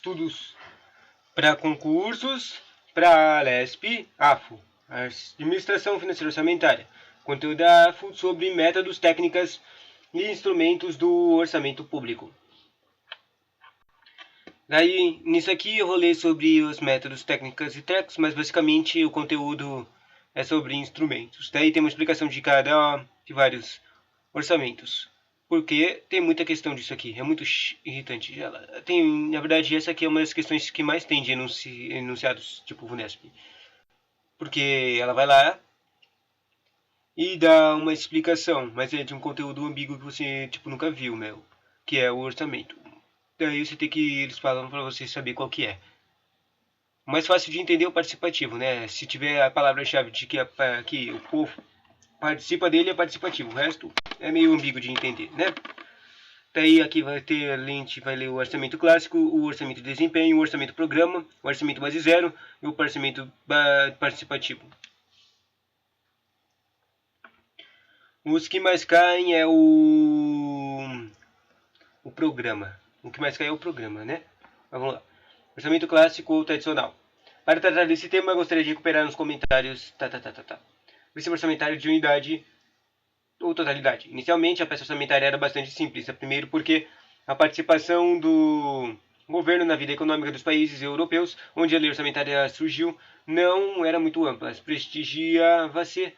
Estudos para concursos, para LESP, AFO, Administração Financeira Orçamentária. Conteúdo da AFO sobre métodos, técnicas e instrumentos do orçamento público. Daí, nisso aqui eu vou ler sobre os métodos, técnicas e técnicos, mas basicamente o conteúdo é sobre instrumentos. Daí tem uma explicação de de vários orçamentos. Porque tem muita questão disso aqui, é muito irritante. Na verdade, essa aqui é uma das questões que mais tem de enunciados tipo VUNESP. Porque ela vai lá e dá uma explicação, mas é de um conteúdo ambíguo que você tipo nunca viu, meu, que é o orçamento. Daí você tem que eles falam para você saber qual que é. O mais fácil de entender é o participativo, né? Se tiver a palavra-chave de que o povo participa dele, é participativo. O resto é meio ambíguo de entender, né? Daí aqui vai ter a lente, vai ler o orçamento clássico, o orçamento de desempenho, o orçamento programa, o orçamento base zero e o orçamento participativo. Os que mais caem é o programa. O que mais cai é o programa, né? Mas vamos lá. Orçamento clássico ou tradicional. Para tratar desse tema, eu gostaria de recuperar nos comentários. Princípio orçamentário de unidade ou totalidade. Inicialmente, a peça orçamentária era bastante simples. Primeiro, porque a participação do governo na vida econômica dos países europeus, onde a lei orçamentária surgiu, não era muito ampla. Prestigiava-se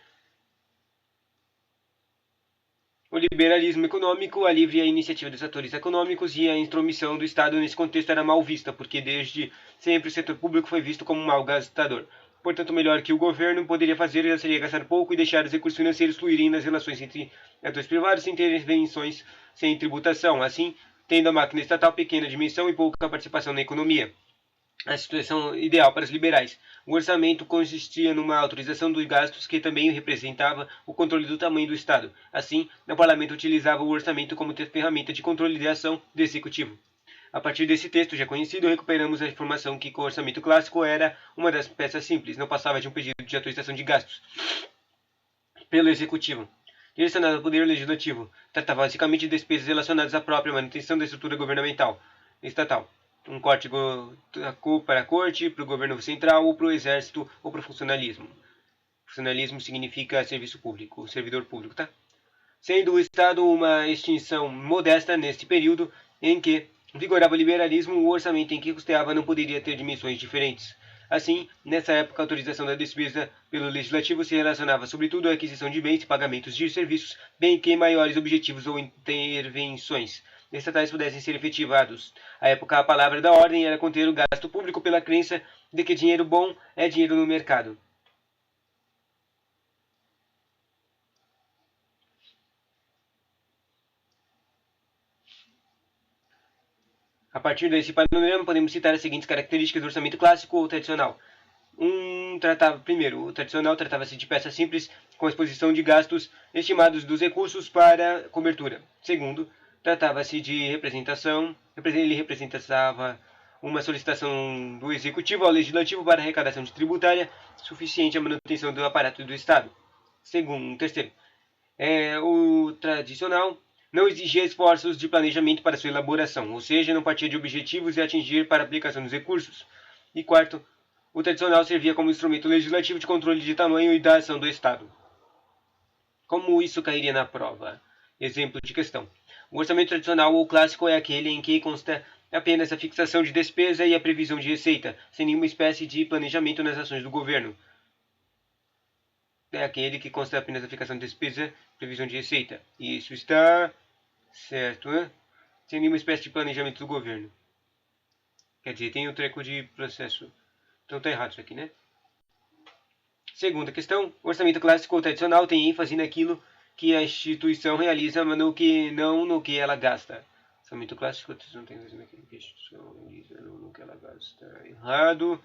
o liberalismo econômico, a livre iniciativa dos atores econômicos e a intromissão do Estado nesse contexto era mal vista, porque desde sempre o setor público foi visto como um mau gastador. Portanto, melhor que o governo poderia fazer seria gastar pouco e deixar os recursos financeiros fluírem nas relações entre atores privados sem intervenções, sem tributação, assim, tendo a máquina estatal pequena dimensão e pouca participação na economia. A situação ideal para os liberais. O orçamento consistia numa autorização dos gastos que também representava o controle do tamanho do Estado. Assim, o parlamento utilizava o orçamento como ferramenta de controle da ação do executivo. A partir desse texto já conhecido, recuperamos a informação que o orçamento clássico era uma das peças simples, não passava de um pedido de autorização de gastos pelo executivo. Direcionado ao poder legislativo, tratava basicamente de despesas relacionadas à própria manutenção da estrutura governamental estatal. Um corte para a corte, para o governo central, ou para o exército, ou para o funcionalismo. Funcionalismo significa serviço público, servidor público, tá? Sendo o Estado uma extinção modesta neste período em que vigorava o liberalismo, o orçamento em que custeava não poderia ter dimensões diferentes. Assim, nessa época, a autorização da despesa pelo legislativo se relacionava sobretudo à aquisição de bens e pagamentos de serviços, bem que maiores objetivos ou intervenções estatais pudessem ser efetivados. À época, a palavra da ordem era conter o gasto público pela crença de que dinheiro bom é dinheiro no mercado. A partir desse panorama, podemos citar as seguintes características do orçamento clássico ou tradicional. Primeiro, o tradicional tratava-se de peça simples com exposição de gastos estimados dos recursos para cobertura. Segundo, tratava-se de representação, ele representava uma solicitação do executivo ao legislativo para arrecadação de tributária suficiente à manutenção do aparato do Estado. Terceiro, o tradicional não exigia esforços de planejamento para sua elaboração, ou seja, não partia de objetivos e atingir para a aplicação dos recursos. E quarto, o tradicional servia como instrumento legislativo de controle de tamanho e da ação do Estado. Como isso cairia na prova? Exemplo de questão. O orçamento tradicional ou clássico é aquele em que consta apenas a fixação de despesa e a previsão de receita, sem nenhuma espécie de planejamento nas ações do governo. É aquele que consta apenas a fixação de despesa e previsão de receita. Isso está certo, né? Sem nenhuma espécie de planejamento do governo. Quer dizer, tem um treco de processo. Então tá errado isso aqui, né? Segunda questão, o orçamento clássico ou tradicional tem ênfase naquilo que a instituição realiza, mas não no que ela gasta. Orçamento clássico não tem ênfase naquilo que a instituição realiza, não no que ela gasta. Errado.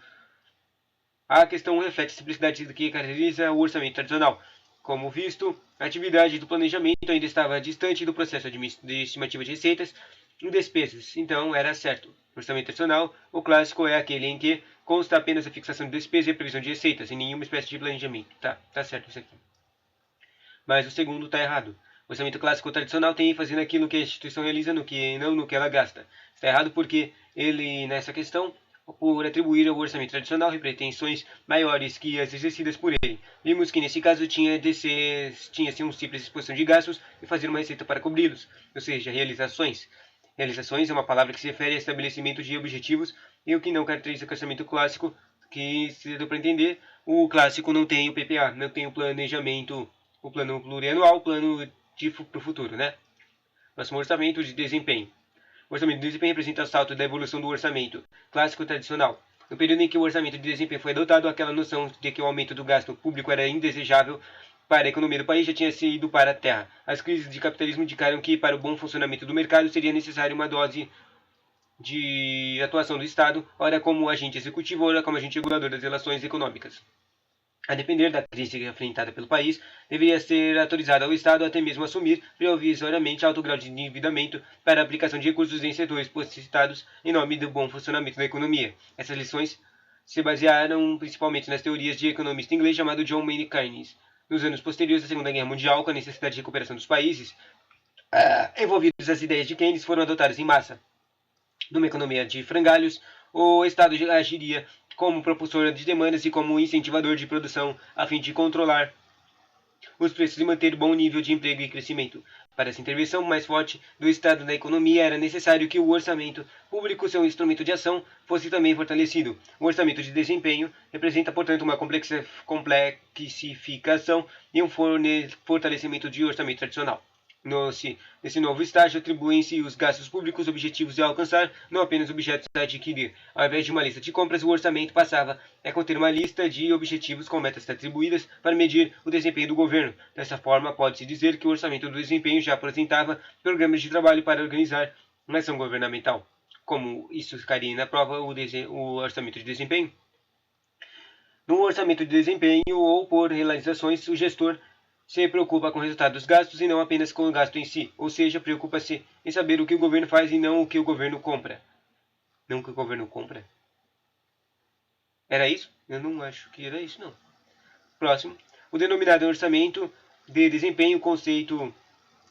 A questão reflete a simplicidade do que caracteriza o orçamento tradicional. Como visto, a atividade do planejamento ainda estava distante do processo de estimativa de receitas e despesas, então era certo. O orçamento tradicional, o clássico, é aquele em que consta apenas a fixação de despesas e a previsão de receitas, sem nenhuma espécie de planejamento. Tá certo isso aqui. Mas o segundo está errado. O orçamento clássico tradicional tem ênfase naquilo que a instituição realiza, não no que ela gasta. Está errado porque ele nessa questão por atribuir ao orçamento tradicional pretensões maiores que as exercidas por ele. Vimos que nesse caso tinha-se uma simples exposição de gastos e fazer uma receita para cobri-los, ou seja, realizações. Realizações é uma palavra que se refere a estabelecimento de objetivos e o que não caracteriza o orçamento clássico, que se deu para entender, o clássico não tem o PPA, não tem o planejamento, o plano plurianual, o plano para o futuro, né? Próximo, orçamento de desempenho. O orçamento de desempenho representa o salto da evolução do orçamento clássico tradicional. No período em que o orçamento de desempenho foi adotado, aquela noção de que o aumento do gasto público era indesejável para a economia do país já tinha sido para a terra. As crises de capitalismo indicaram que, para o bom funcionamento do mercado, seria necessário uma dose de atuação do Estado, ora como agente executivo, ora como agente regulador das relações econômicas. A depender da crise enfrentada pelo país, deveria ser autorizado ao Estado até mesmo assumir provisoriamente alto grau de endividamento para a aplicação de recursos em setores citados em nome do bom funcionamento da economia. Essas lições se basearam principalmente nas teorias de economista inglês chamado John Maynard Keynes. Nos anos posteriores à Segunda Guerra Mundial, com a necessidade de recuperação dos países envolvidos, as ideias de Keynes foram adotadas em massa. Numa economia de frangalhos, o Estado agiria como propulsor de demandas e como incentivador de produção, a fim de controlar os preços e manter bom nível de emprego e crescimento. Para essa intervenção mais forte do Estado na economia, era necessário que o orçamento público, seu instrumento de ação, fosse também fortalecido. O orçamento de desempenho representa, portanto, uma complexificação e um fortalecimento do orçamento tradicional. Nesse novo estágio, atribuem-se os gastos públicos objetivos a alcançar, não apenas objetos a adquirir. Ao invés de uma lista de compras, o orçamento passava a conter uma lista de objetivos com metas atribuídas para medir o desempenho do governo. Dessa forma, pode-se dizer que o orçamento do desempenho já apresentava programas de trabalho para organizar uma ação governamental. Como isso ficaria na prova o orçamento de desempenho? No orçamento de desempenho ou por realizações, o gestor se preocupa com o resultado dos gastos e não apenas com o gasto em si, ou seja, preocupa-se em saber o que o governo faz e não o que o governo compra. Não o que o governo compra? Era isso? Eu não acho que era isso, não. Próximo. O denominado orçamento de desempenho, conceito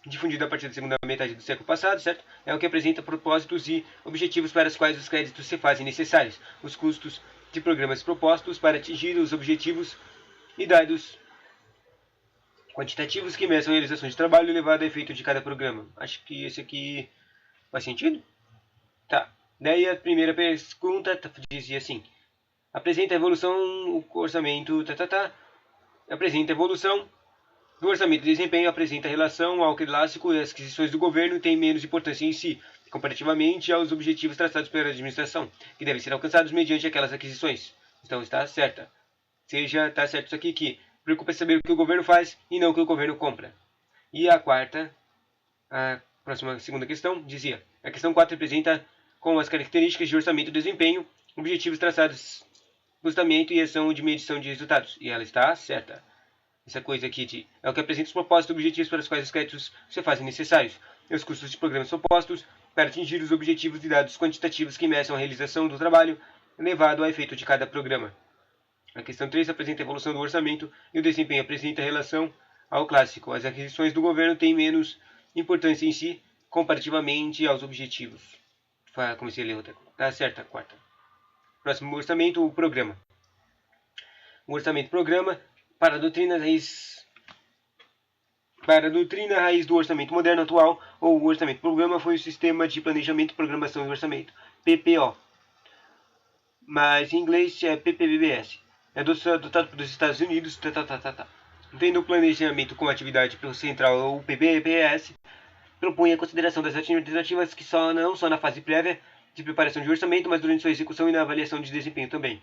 difundido a partir da segunda metade do século passado, certo? É o que apresenta propósitos e objetivos para os quais os créditos se fazem necessários, os custos de programas propostos para atingir os objetivos e dados quantitativos que meçam a realização de trabalho elevado a efeito de cada programa. Acho que esse aqui faz sentido? Tá. Daí a primeira pergunta dizia assim: apresenta a evolução, o orçamento, apresenta a evolução do orçamento de desempenho, apresenta a relação ao clássico e as aquisições do governo têm menos importância em si, comparativamente aos objetivos traçados pela administração, que devem ser alcançados mediante aquelas aquisições. Então está certa. Está certo isso aqui que preocupa-se saber o que o governo faz e não o que o governo compra. E a segunda questão, dizia: a questão 4 representa com as características de orçamento e desempenho, objetivos traçados, ajustamento e ação de medição de resultados. E ela está certa. Essa coisa aqui é o que apresenta os propósitos e objetivos para os quais os créditos se fazem necessários, e os custos de programas propostos para atingir os objetivos e dados quantitativos que meçam a realização do trabalho levado a efeito de cada programa. A questão 3 apresenta a evolução do orçamento e o desempenho apresenta a relação ao clássico. As aquisições do governo têm menos importância em si comparativamente aos objetivos. Comecei a ler outra. Tá certo, a quarta. Próximo orçamento, o programa. O orçamento-programa para a doutrina raiz do orçamento moderno atual, ou o orçamento-programa, foi o Sistema de Planejamento, Programação e Orçamento, PPO. Mas em inglês é PPBS. É adotado pelos Estados Unidos. Tendo o planejamento como atividade central, o PPS propõe a consideração das alternativas que não só na fase prévia de preparação de orçamento, mas durante sua execução e na avaliação de desempenho também.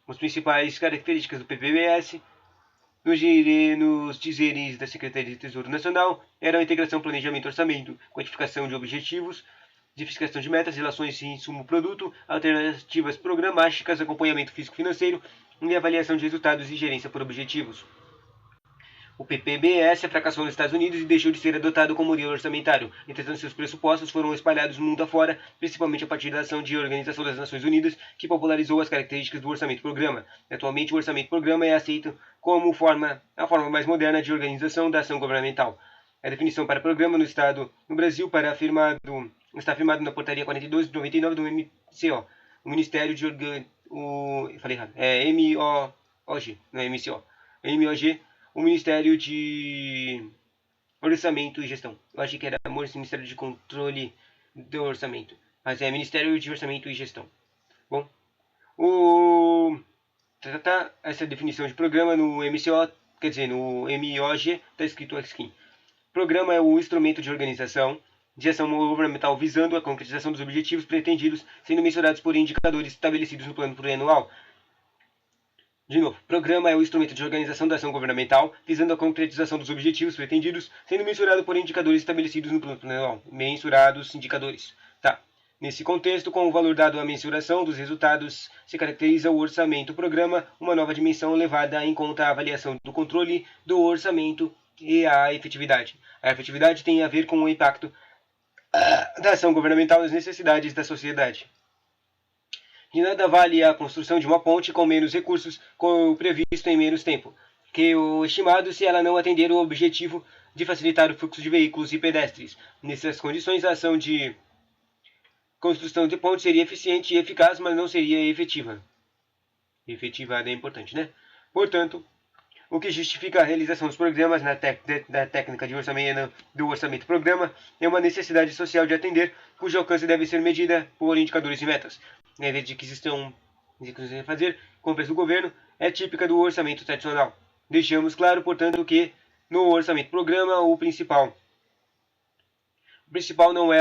As principais características do PPBS, nos dizeres da Secretaria de Tesouro Nacional, eram a integração planejamento-orçamento, quantificação de objetivos, identificação de metas, relações insumo-produto, alternativas programáticas, acompanhamento físico-financeiro e avaliação de resultados e gerência por objetivos. O PPBS fracassou nos Estados Unidos e deixou de ser adotado como modelo orçamentário. Entretanto, seus pressupostos foram espalhados no mundo afora, principalmente a partir da ação de Organização das Nações Unidas, que popularizou as características do orçamento-programa. Atualmente, o orçamento-programa é aceito como a forma mais moderna de organização da ação governamental. A definição para programa no Brasil, para afirmado está firmado na portaria 42 de 99 do MCO, o Ministério de falei errado, é MOG, não é MCO, MOG, o Ministério de Orçamento e Gestão. Eu achei que era Ministério de Controle do Orçamento, mas é Ministério de Orçamento e Gestão. Bom, essa definição de programa no MCO, quer dizer, no MOG, está escrito assim: programa é o instrumento de organização de ação governamental visando a concretização dos objetivos pretendidos, sendo mensurados por indicadores estabelecidos no plano plurianual. De novo, programa é o instrumento de organização da ação governamental visando a concretização dos objetivos pretendidos, sendo mensurado por indicadores estabelecidos no plano plurianual. Mensurados indicadores. Tá. Nesse contexto, com o valor dado à mensuração dos resultados, se caracteriza o orçamento programa, uma nova dimensão levada em conta a avaliação do controle do orçamento e a efetividade. A efetividade tem a ver com o impacto da ação governamental nas necessidades da sociedade. De nada vale a construção de uma ponte com menos recursos, com o previsto em menos tempo, que o estimado se ela não atender o objetivo de facilitar o fluxo de veículos e pedestres. Nessas condições, a ação de construção de ponte seria eficiente e eficaz, mas não seria efetiva. Efetivada é importante, né? Portanto, o que justifica a realização dos programas da técnica de orçamento do orçamento programa é uma necessidade social de atender, cujo alcance deve ser medida por indicadores e metas. A ideia de que existam a fazer compras do governo é típica do orçamento tradicional. Deixamos claro, portanto, que no orçamento programa o principal não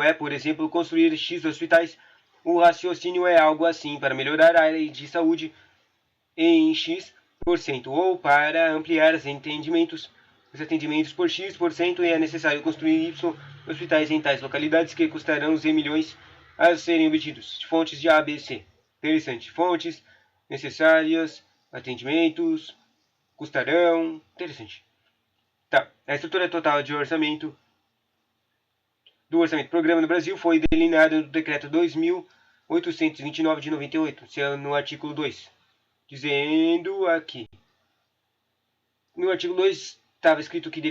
é, por exemplo, construir X hospitais. O raciocínio é algo assim: para melhorar a área de saúde em X%, ou para ampliar os atendimentos por X%, é necessário construir Y hospitais em tais localidades que custarão Z milhões a serem obtidos. Fontes de A, B, C. Interessante. Fontes necessárias, atendimentos, custarão. Interessante. Tá. A estrutura total de orçamento do orçamento programa no Brasil foi delineada no decreto 2.829 de 98, no artigo 2. Dizendo aqui. No artigo 2 estava escrito que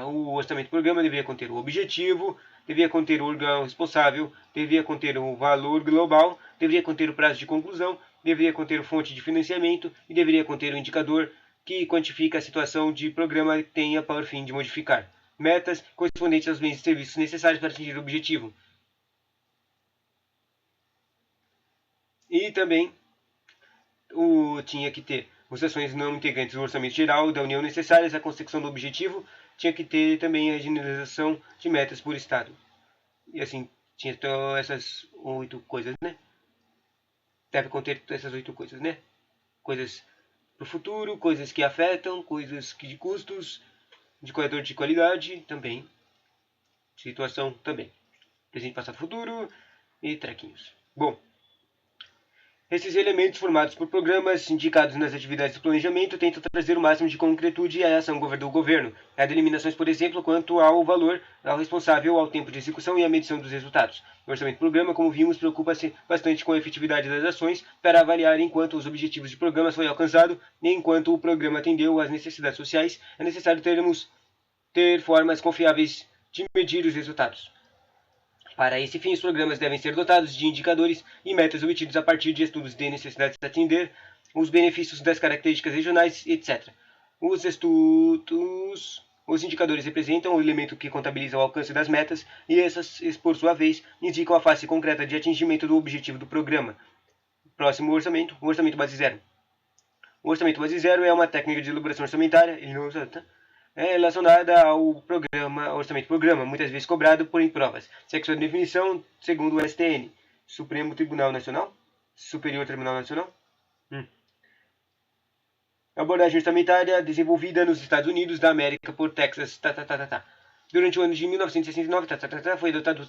o orçamento programa deveria conter o objetivo, deveria conter o órgão responsável, deveria conter o valor global, deveria conter o prazo de conclusão, deveria conter a fonte de financiamento e deveria conter o indicador que quantifica a situação de programa que tenha por fim de modificar metas correspondentes aos bens e serviços necessários para atingir o objetivo. E também tinha que ter as ações não integrantes do orçamento geral da União necessárias à consecução do objetivo, tinha que ter também a generalização de metas por Estado. E assim, tinha essas 8 coisas, né? Deve conter essas 8 coisas, né? Coisas para o futuro, coisas que afetam, coisas de custos, de corredor de qualidade também. Situação também. Presente, passado, futuro e trequinhos. Bom, esses elementos formados por programas indicados nas atividades de planejamento tentam trazer o máximo de concretude à ação do governo. Há delimitações, por exemplo, quanto ao valor ao responsável, ao tempo de execução e à medição dos resultados. O orçamento programa, como vimos, preocupa-se bastante com a efetividade das ações para avaliar enquanto os objetivos de programas foi alcançado e enquanto o programa atendeu às necessidades sociais. É necessário ter formas confiáveis de medir os resultados. Para esse fim, os programas devem ser dotados de indicadores e metas obtidos a partir de estudos de necessidades de atender os benefícios das características regionais, etc. Os indicadores representam o elemento que contabiliza o alcance das metas e essas, por sua vez, indicam a face concreta de atingimento do objetivo do programa. Próximo orçamento, o orçamento base zero. O orçamento base zero é uma técnica de elaboração orçamentária, relacionada ao orçamento programa, muitas vezes cobrado por provas. Segue sua definição segundo o STN, Supremo Tribunal Nacional, Superior Tribunal Nacional. Abordagem orçamentária desenvolvida nos Estados Unidos da América por Texas. Durante o ano de 1969, foi adotado.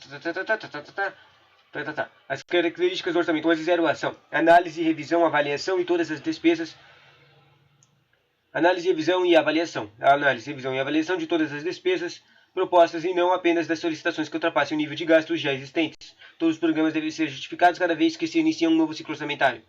As características do orçamento base zero são análise, revisão, avaliação e todas as despesas. Análise, revisão e avaliação. A análise, revisão e avaliação de todas as despesas propostas e não apenas das solicitações que ultrapassem o nível de gastos já existentes. Todos os programas devem ser justificados cada vez que se inicia um novo ciclo orçamentário.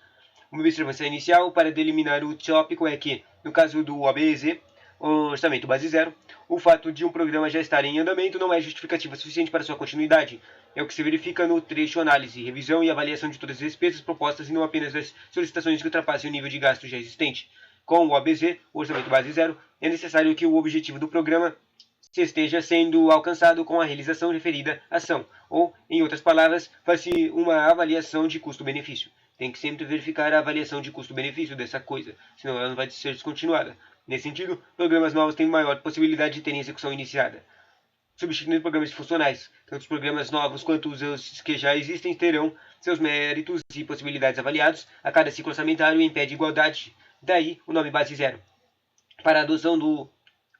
Uma observância inicial para deliminar o tópico é que, no caso do OBZ, orçamento base zero. O fato de um programa já estar em andamento não é justificativa suficiente para sua continuidade. É o que se verifica no trecho análise, revisão e avaliação de todas as despesas propostas e não apenas das solicitações que ultrapassem o nível de gasto já existente. Com o OBZ, o orçamento base zero, é necessário que o objetivo do programa esteja sendo alcançado com a realização de referida ação, ou, em outras palavras, faz-se uma avaliação de custo-benefício. Tem que sempre verificar a avaliação de custo-benefício dessa coisa, senão ela não vai ser descontinuada. Nesse sentido, programas novos têm maior possibilidade de terem execução iniciada, substituindo programas funcionais. Tanto os programas novos quanto os que já existem terão seus méritos e possibilidades avaliados a cada ciclo orçamentário em pé de igualdade. Daí o nome base zero. Para a adoção do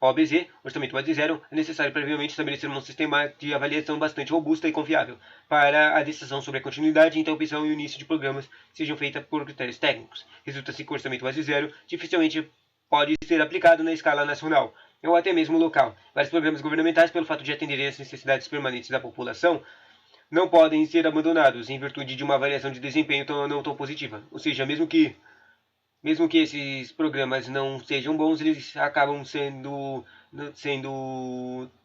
OBZ, orçamento base zero, é necessário previamente estabelecer um sistema de avaliação bastante robusto e confiável para a decisão sobre a continuidade, interrupção e o início de programas sejam feitas por critérios técnicos. Resulta-se que o orçamento base zero dificilmente pode ser aplicado na escala nacional ou até mesmo local. Vários programas governamentais, pelo fato de atenderem às necessidades permanentes da população, não podem ser abandonados em virtude de uma avaliação de desempenho não tão positiva. Ou seja, mesmo que esses programas não sejam bons, eles acabam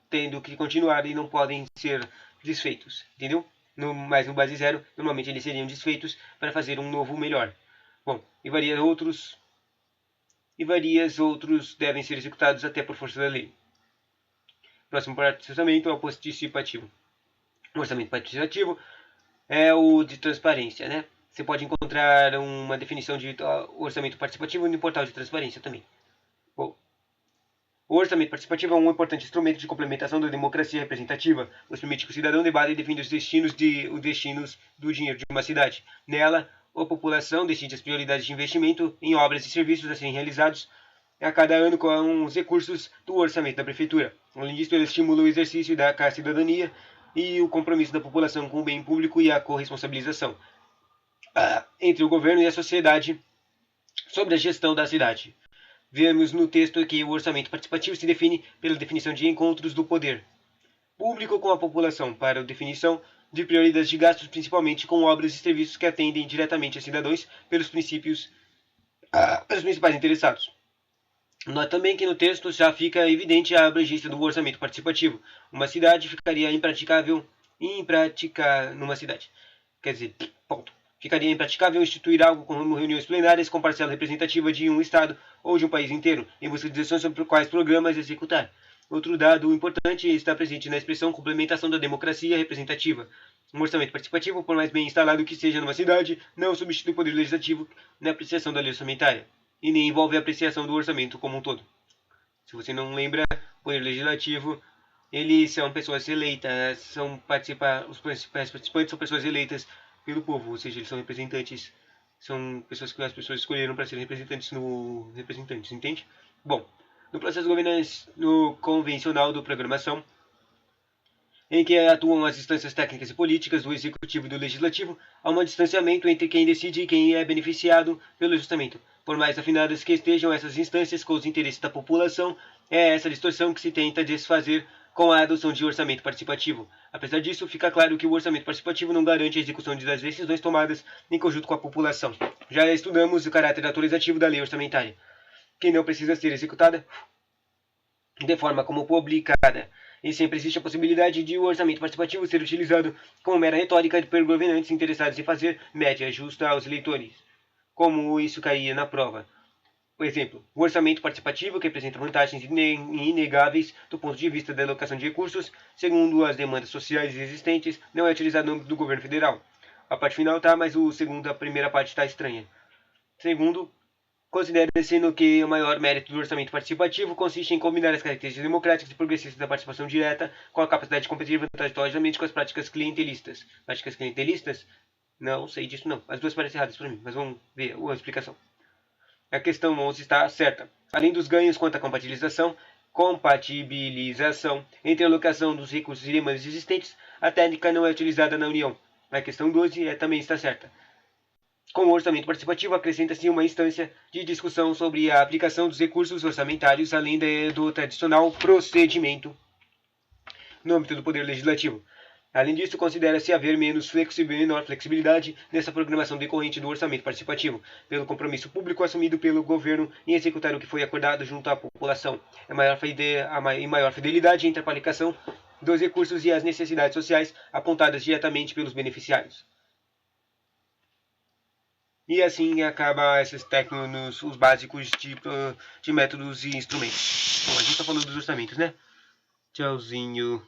tendo que continuar e não podem ser desfeitos, entendeu? Mas no base zero, normalmente eles seriam desfeitos para fazer um novo melhor. Bom, e vários outros devem ser executados até por força da lei. Próximo parte do orçamento é o participativo. O orçamento participativo é o de transparência, né? Você pode encontrar uma definição de orçamento participativo no portal de transparência também. Bom, o orçamento participativo é um importante instrumento de complementação da democracia representativa, pois permite que o cidadão debata e defenda os destinos do dinheiro de uma cidade. Nela, a população decide as prioridades de investimento em obras e serviços a serem realizados a cada ano com os recursos do orçamento da prefeitura. Além disso, ele estimula o exercício da cidadania e o compromisso da população com o bem público e a corresponsabilização entre o governo e a sociedade sobre a gestão da cidade. Vemos no texto que o orçamento participativo se define pela definição de encontros do poder público com a população para a definição de prioridades de gastos, principalmente com obras e serviços que atendem diretamente a cidadãos pelos principais interessados. Nota também que no texto já fica evidente a abrangência do orçamento participativo. Uma cidade ficaria impraticável numa cidade. Quer dizer, ponto. Ficaria impraticável instituir algo como reuniões plenárias com parcela representativa de um estado ou de um país inteiro, em busca de decisões sobre quais programas executar. Outro dado importante está presente na expressão complementação da democracia representativa. Um orçamento participativo, por mais bem instalado que seja numa cidade, não substitui o poder legislativo na apreciação da lei orçamentária, e nem envolve a apreciação do orçamento como um todo. Se você não lembra, o poder legislativo, eles são pessoas eleitas, os principais participantes são pessoas eleitas pelo povo, ou seja, eles são representantes, são pessoas que as pessoas escolheram para serem representantes, entende? Bom, no processo convencional do programação, em que atuam as instâncias técnicas e políticas do executivo e do legislativo, há um distanciamento entre quem decide e quem é beneficiado pelo ajustamento. Por mais afinadas que estejam essas instâncias com os interesses da população, é essa distorção que se tenta desfazer com a adoção de orçamento participativo. Apesar disso, fica claro que o orçamento participativo não garante a execução das decisões tomadas em conjunto com a população. Já estudamos o caráter autorizativo da lei orçamentária, que não precisa ser executada de forma como publicada. E sempre existe a possibilidade de o orçamento participativo ser utilizado como mera retórica por governantes interessados em fazer média justa aos eleitores, como isso caía na prova. Por exemplo, o orçamento participativo, que apresenta vantagens inegáveis do ponto de vista da alocação de recursos, segundo as demandas sociais existentes, no é utilizado no âmbito do governo federal. A parte final está, mas a primeira parte está estranha. Segundo, considera-se que o maior mérito do orçamento participativo consiste em combinar as características democráticas e progressistas da participação direta com a capacidade de competir vantajosamente com as práticas clientelistas. Práticas clientelistas? Não sei disso não. As duas parecem erradas para mim, mas vamos ver a explicação. A questão 11 está certa. Além dos ganhos quanto à compatibilização entre a alocação dos recursos e demandas existentes, a técnica não é utilizada na União. A questão 12 também está certa. Com o orçamento participativo, acrescenta-se uma instância de discussão sobre a aplicação dos recursos orçamentários, além do tradicional procedimento no âmbito do Poder Legislativo. Além disso, considera-se haver menor flexibilidade nessa programação decorrente do orçamento participativo, pelo compromisso público assumido pelo governo em executar o que foi acordado junto à população, e maior fidelidade entre a aplicação dos recursos e as necessidades sociais apontadas diretamente pelos beneficiários. E assim acaba esses técnicos, os básicos de métodos e instrumentos. Bom, a gente está falando dos orçamentos, né? Tchauzinho.